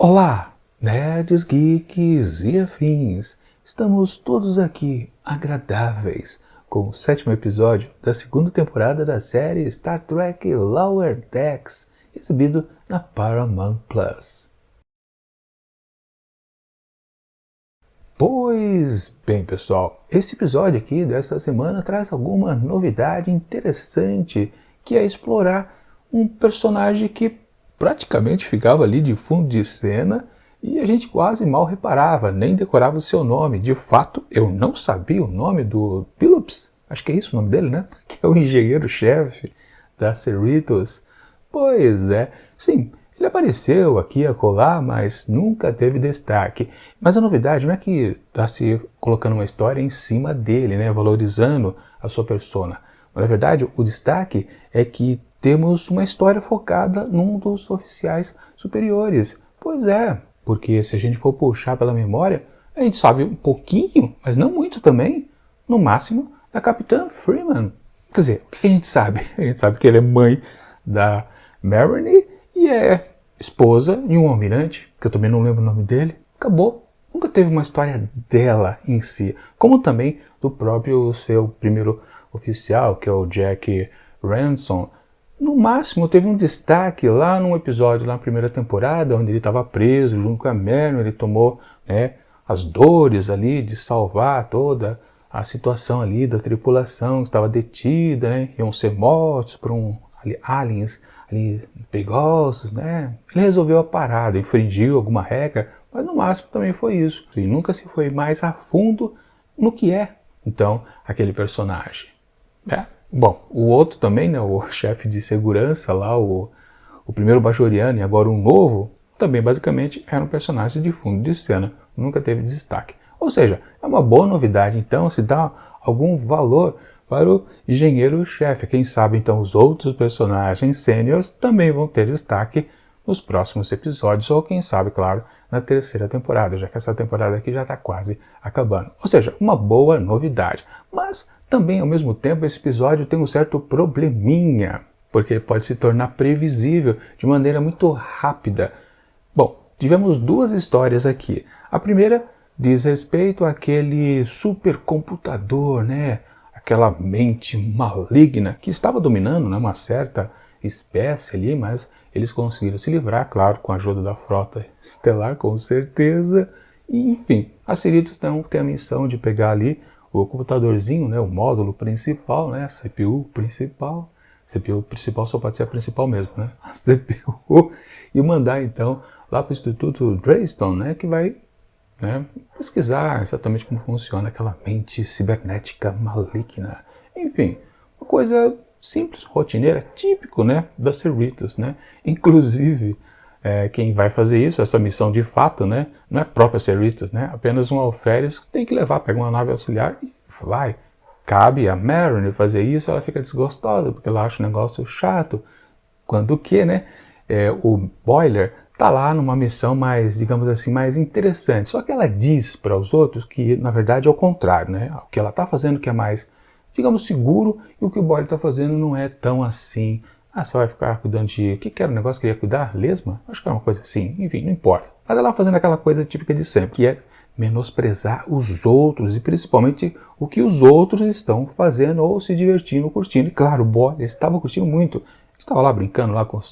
Olá, nerds, geeks e afins! Estamos todos aqui, agradáveis, com o 7º episódio da 2ª temporada da série Star Trek Lower Decks, exibido na Paramount+. Pois bem, pessoal, esse episódio aqui dessa semana traz alguma novidade interessante, que é explorar um personagem que praticamente ficava ali de fundo de cena e a gente quase mal reparava, nem decorava o seu nome. De fato, eu não sabia o nome do Pelops, acho que é isso o nome dele, né? Que é o engenheiro-chefe da Cerritos. Pois é, sim, ele apareceu aqui a colar, mas nunca teve destaque. Mas a novidade não é que está se colocando uma história em cima dele, né? Valorizando a sua persona. Mas, na verdade, o destaque é que temos uma história focada num dos oficiais superiores. Pois é, porque se a gente for puxar pela memória, a gente sabe um pouquinho, mas não muito também, no máximo, da Capitã Freeman. Quer dizer, o que a gente sabe? A gente sabe que ele é mãe da Mariner e é esposa de um almirante, que eu também não lembro o nome dele. Acabou. Nunca teve uma história dela em si, como também do próprio seu primeiro oficial, que é o Jack Ransom. No máximo, teve um destaque lá num episódio, lá na primeira temporada, onde ele estava preso junto com a Mariner. Ele tomou, as dores ali de salvar toda a situação ali da tripulação que estava detida, né? Iam ser mortos por aliens ali perigosos, né? Ele resolveu a parada, infringiu alguma regra, mas no máximo também foi isso. E nunca se foi mais a fundo no que é, então, aquele personagem. Bom, o outro também, né, o chefe de segurança lá, o primeiro Bajoriano e agora um novo, também basicamente eram personagens de fundo de cena, nunca teve destaque. Ou seja, é uma boa novidade, então, se dá algum valor para o engenheiro-chefe. Quem sabe, então, os outros personagens sêniores também vão ter destaque nos próximos episódios, ou quem sabe, claro, na 3ª temporada, já que essa temporada aqui já está quase acabando. Ou seja, uma boa novidade. Mas também, ao mesmo tempo, esse episódio tem um certo probleminha, porque pode se tornar previsível de maneira muito rápida. Bom, tivemos duas histórias aqui. A primeira diz respeito àquele supercomputador, né? Aquela mente maligna que estava dominando, né, uma certa espécie ali, mas eles conseguiram se livrar, claro, com a ajuda da frota estelar, com certeza. E, enfim, a Cerritos então tem a missão de pegar ali o computadorzinho, né, o módulo principal, né, a CPU principal. CPU principal só pode ser a principal mesmo, né, a CPU, e mandar então lá para o Instituto Dreyston, né, que vai pesquisar exatamente como funciona aquela mente cibernética maligna. Enfim, uma coisa simples, rotineira, típico, né, da Cerritos, né. Inclusive, quem vai fazer isso, essa missão de fato, né, não é a própria Cerritos, né, apenas um alferes que tem que levar, pega uma nave auxiliar e vai. Cabe a Mariner fazer isso, ela fica desgostosa, porque ela acha um negócio chato, quando que, né, o Boiler está lá numa missão mais, digamos assim, mais interessante. Só que ela diz para os outros que, na verdade, é o contrário, né? O que ela está fazendo que é mais, digamos, seguro, e o que o Boiler está fazendo não é tão assim. Ah, você vai ficar cuidando de... O que era o negócio que ele ia cuidar? Lesma? Acho que era uma coisa assim. Enfim, não importa. Mas ela fazendo aquela coisa típica de sempre, que é menosprezar os outros, e principalmente o que os outros estão fazendo ou se divertindo, curtindo. E claro, o Boiler estava curtindo muito. Estava lá brincando lá com o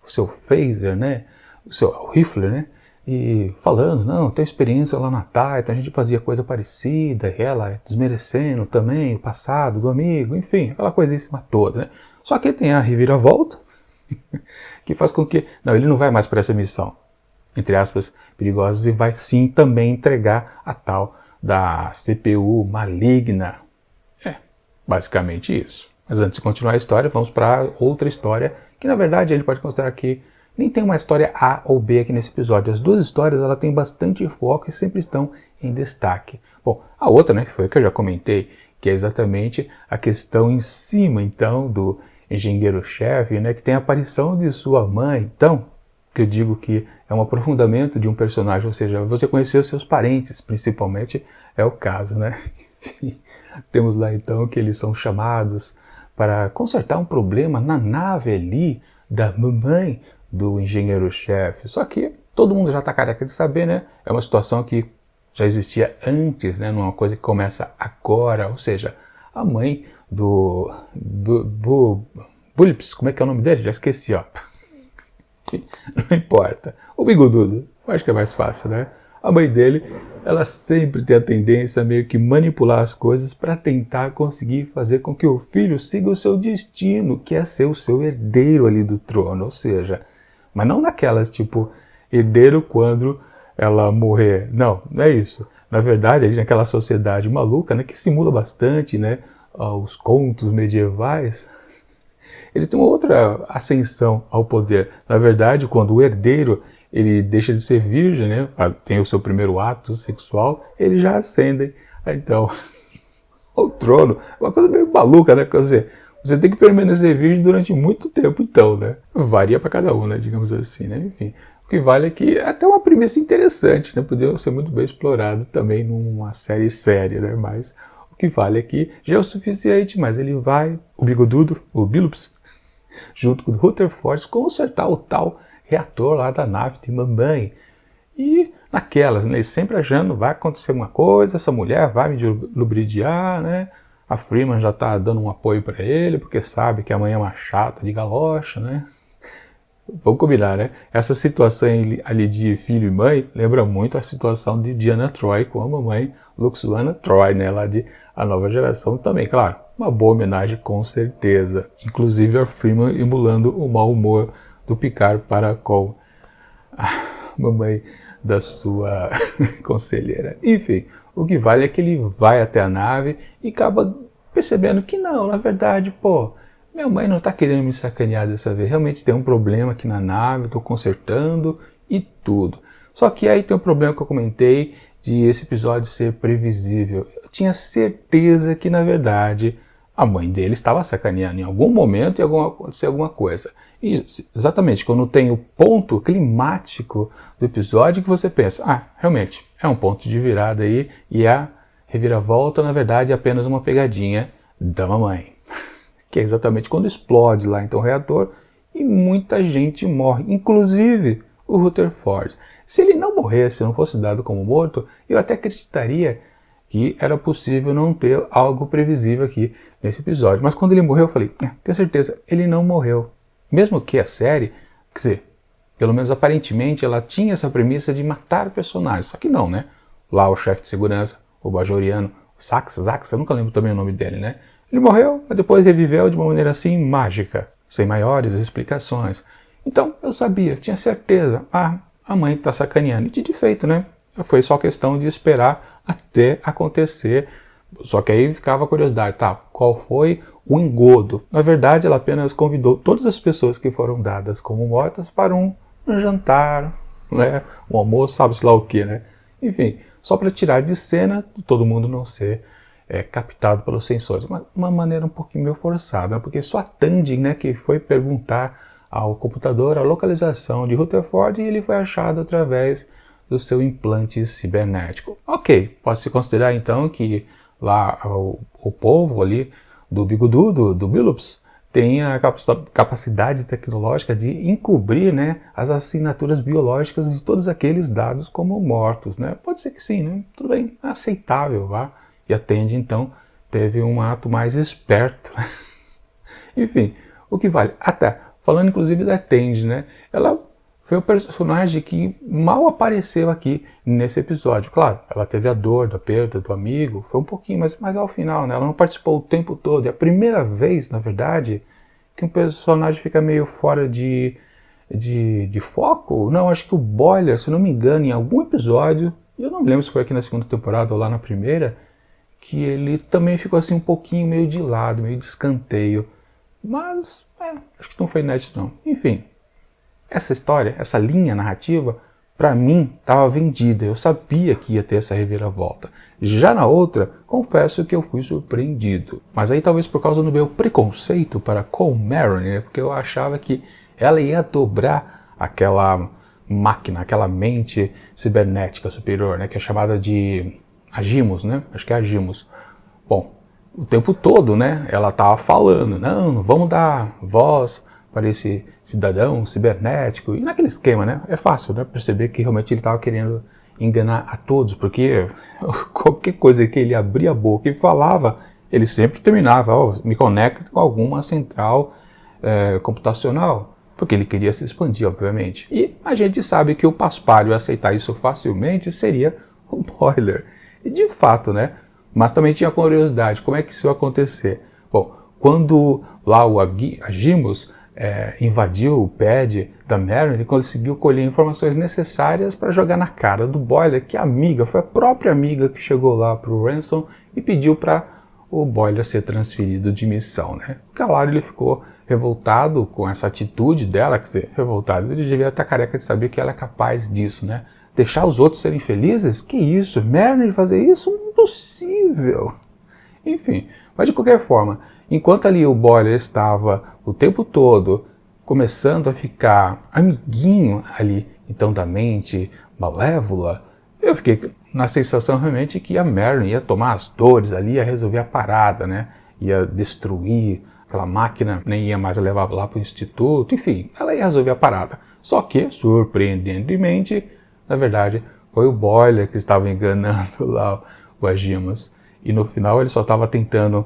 seu phaser, né? O seu rifle, né? E falando, não, tem experiência lá na Titan, a gente fazia coisa parecida, e ela desmerecendo também o passado do amigo, enfim, aquela coisíssima toda, né? Só que tem a reviravolta, que faz com que, não, ele não vai mais para essa missão, entre aspas, perigosa, e vai sim também entregar a tal da CPU maligna. Basicamente isso. Mas antes de continuar a história, vamos para outra história, que na verdade a gente pode considerar que nem tem uma história A ou B aqui nesse episódio. As duas histórias ela tem bastante foco e sempre estão em destaque. Bom, a outra, né, foi o que eu já comentei, que é exatamente a questão em cima, então, do engenheiro-chefe, né, que tem a aparição de sua mãe. Então, que eu digo que é um aprofundamento de um personagem, ou seja, você conhecer os seus parentes, principalmente, é o caso, né? Temos lá, então, que eles são chamados para consertar um problema na nave ali da mamãe do engenheiro-chefe. Só que todo mundo já está careca de saber, né? É uma situação que já existia antes, né? Não é uma coisa que começa agora, ou seja, a mãe do Bulips, como é que é o nome dele? Já esqueci, ó. Não importa. O bigodudo, eu acho que é mais fácil, né? A mãe dele, ela sempre tem a tendência a meio que manipular as coisas para tentar conseguir fazer com que o filho siga o seu destino, que é ser o seu herdeiro ali do trono, ou seja, mas não naquelas tipo herdeiro quando ela morrer, não é isso. Na verdade, ali naquela sociedade maluca, né, que simula bastante, né, os contos medievais, eles têm uma outra ascensão ao poder. Na verdade, quando o herdeiro ele deixa de ser virgem, né, tem o seu primeiro ato sexual, eles já ascendem, então, ao trono. Uma coisa meio maluca, né? Quer dizer, você tem que permanecer virgem durante muito tempo, então, né? Varia para cada um, né? Digamos assim, né? Enfim, o que vale é que é até uma premissa interessante, né? Poderia ser muito bem explorado também numa série séria, né? Mas o que vale é que já é o suficiente, mas ele vai, o bigodudo, o Billups, junto com o Rutherford, consertar o tal reator lá da nave de mamãe. E naquelas, né, sempre achando, vai acontecer alguma coisa, essa mulher vai me lubridiar, né? A Freeman já tá dando um apoio para ele, porque sabe que amanhã é uma chata de galocha, né? Vamos combinar, né? Essa situação ali de filho e mãe lembra muito a situação de Diana Troy com a mamãe Luxuana Troy, né? Lá de A Nova Geração também, claro. Uma boa homenagem com certeza. Inclusive a Freeman emulando o mau humor do Picard para com a mamãe da sua conselheira. Enfim, o que vale é que ele vai até a nave e acaba percebendo que não, na verdade, pô, minha mãe não está querendo me sacanear dessa vez. Realmente tem um problema aqui na nave, estou consertando e tudo. Só que aí tem um problema que eu comentei de esse episódio ser previsível. Eu tinha certeza que, na verdade, a mãe dele estava sacaneando em algum momento e acontecer alguma coisa. E exatamente quando tem o ponto climático do episódio que você pensa, realmente, é um ponto de virada aí e a reviravolta, na verdade, é apenas uma pegadinha da mamãe. Que é exatamente quando explode lá então o reator e muita gente morre, inclusive o Rutherford. Se ele não morresse, não fosse dado como morto, eu até acreditaria que era possível não ter algo previsível aqui nesse episódio. Mas quando ele morreu, eu falei, tenho certeza, ele não morreu. Mesmo que a série, quer dizer, pelo menos aparentemente, ela tinha essa premissa de matar personagens. Só que não, né? Lá o chefe de segurança, o bajoriano, Sax, eu nunca lembro também o nome dele, né? Ele morreu, mas depois reviveu de uma maneira assim mágica, sem maiores explicações. Então eu sabia, tinha certeza, a mãe está sacaneando. E de feito, né? Foi só questão de esperar até acontecer. Só que aí ficava a curiosidade, qual foi o engodo? Na verdade, ela apenas convidou todas as pessoas que foram dadas como mortas para um jantar, né? Um almoço, sabe-se lá o que, né? Enfim, só para tirar de cena, todo mundo não ser captado pelos sensores. Uma maneira um pouquinho meio forçada, né? Porque só a Tandy, né, que foi perguntar ao computador a localização de Rutherford e ele foi achado através do seu implante cibernético. Ok, pode-se considerar então que lá o povo ali do bigodudo, do Billups, tem a capacidade tecnológica de encobrir, né, as assinaturas biológicas de todos aqueles dados como mortos, né? Pode ser que sim, né? Tudo bem, aceitável, vá. E a Tandy, então, teve um ato mais esperto. Enfim, o que vale? Até, falando inclusive da Tandy, né? Ela foi um personagem que mal apareceu aqui nesse episódio. Claro, ela teve a dor da perda do amigo, foi um pouquinho, mas ao final, né? Ela não participou o tempo todo. É a primeira vez, na verdade, que um personagem fica meio fora de foco. Não, acho que o Boiler, se não me engano, em algum episódio, eu não me lembro se foi aqui na segunda temporada ou lá na primeira, que ele também ficou assim um pouquinho meio de lado, meio de escanteio. Mas, acho que não foi inédito não. Enfim, essa história, essa linha narrativa, para mim, estava vendida. Eu sabia que ia ter essa reviravolta. Já na outra, confesso que eu fui surpreendido. Mas aí talvez por causa do meu preconceito para com Mariner, né? Porque eu achava que ela ia dobrar aquela máquina, aquela mente cibernética superior, né? Que é chamada de Agimos, né? Acho que é Agimos. Bom, o tempo todo, né? Ela estava falando, não vamos dar voz para esse cidadão cibernético. E naquele esquema, né? É fácil, né, perceber que realmente ele estava querendo enganar a todos, porque qualquer coisa que ele abria a boca e falava, ele sempre terminava, me conecta com alguma central computacional, porque ele queria se expandir, obviamente. E a gente sabe que o Paspalho aceitar isso facilmente seria o Boiler. E de fato, né? Mas também tinha curiosidade, como é que isso ia acontecer? Bom, quando lá o Agimos invadiu o pad da Marion, ele conseguiu colher informações necessárias para jogar na cara do Boiler, que a amiga, foi a própria amiga que chegou lá para o Ransom e pediu para o Boiler ser transferido de missão, né? Claro, ele ficou revoltado com essa atitude dela, quer dizer, revoltado, ele devia estar careca de saber que ela é capaz disso, né? Deixar os outros serem felizes? Que isso? Marion fazer isso? Impossível! Enfim, mas de qualquer forma, enquanto ali o Boiler estava o tempo todo começando a ficar amiguinho ali, então da mente malévola, eu fiquei na sensação realmente que a Marion ia tomar as dores ali, ia resolver a parada, né? Ia destruir aquela máquina, nem ia mais levar lá para o instituto, enfim, ela ia resolver a parada. Só que, surpreendentemente, na verdade, foi o Boiler que estava enganando lá o Agimos. E no final ele só estava tentando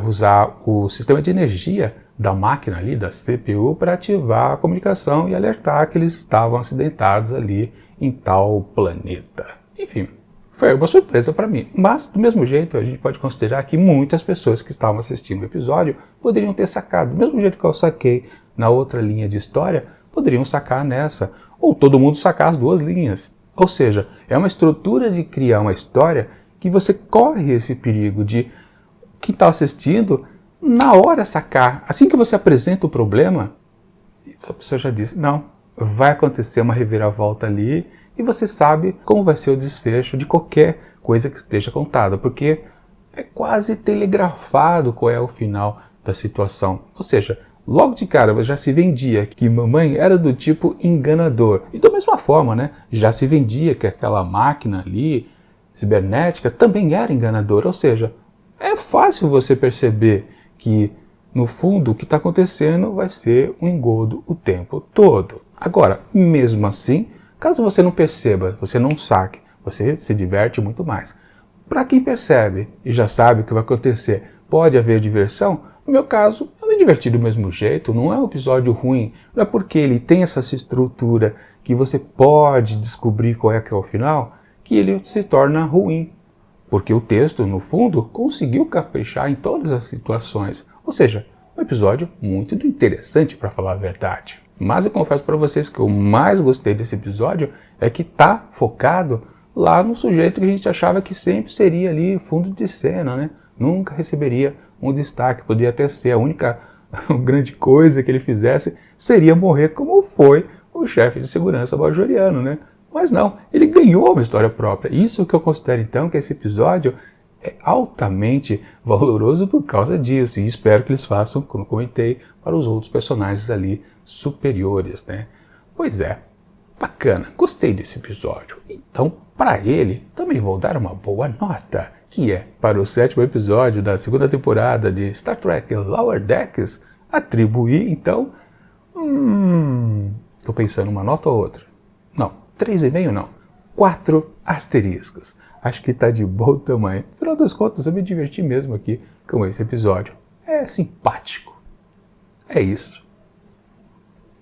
usar o sistema de energia da máquina ali, da CPU, para ativar a comunicação e alertar que eles estavam acidentados ali em tal planeta. Enfim, foi uma surpresa para mim. Mas, do mesmo jeito, a gente pode considerar que muitas pessoas que estavam assistindo o episódio poderiam ter sacado. Do mesmo jeito que eu saquei na outra linha de história, poderiam sacar nessa. Ou todo mundo sacar as duas linhas. Ou seja, é uma estrutura de criar uma história que você corre esse perigo de quem está assistindo, na hora sacar. Assim que você apresenta o problema, a pessoa já disse, não, vai acontecer uma reviravolta ali e você sabe como vai ser o desfecho de qualquer coisa que esteja contada, porque é quase telegrafado qual é o final da situação. Ou seja, logo de cara já se vendia que mamãe era do tipo enganador. E da mesma forma, né, já se vendia que aquela máquina ali, cibernética, também era enganadora. Ou seja, é fácil você perceber que, no fundo, o que está acontecendo vai ser um engodo o tempo todo. Agora, mesmo assim, caso você não perceba, você não saque, você se diverte muito mais. Para quem percebe e já sabe o que vai acontecer, pode haver diversão? No meu caso, eu me diverti do mesmo jeito, não é um episódio ruim, não é porque ele tem essa estrutura que você pode descobrir qual é que é o final, que ele se torna ruim. Porque o texto, no fundo, conseguiu caprichar em todas as situações. Ou seja, um episódio muito interessante, para falar a verdade. Mas eu confesso para vocês que o mais gostei desse episódio é que está focado lá no sujeito que a gente achava que sempre seria ali fundo de cena, né? Nunca receberia um destaque, podia até ser a única grande coisa que ele fizesse seria morrer como foi o chefe de segurança bajoriano, né? Mas não, ele ganhou uma história própria. Isso que eu considero então que esse episódio é altamente valoroso por causa disso. E espero que eles façam, como comentei, para os outros personagens ali superiores, né? Pois é, bacana, gostei desse episódio. Então, para ele, também vou dar uma boa nota, que é para o 7º episódio da 2ª temporada de Star Trek Lower Decks, atribuir, então, tô pensando uma nota ou outra. Não. 3,5 não, 4 asteriscos. Acho que tá de bom tamanho. Afinal das contas, eu me diverti mesmo aqui com esse episódio. É simpático. É isso.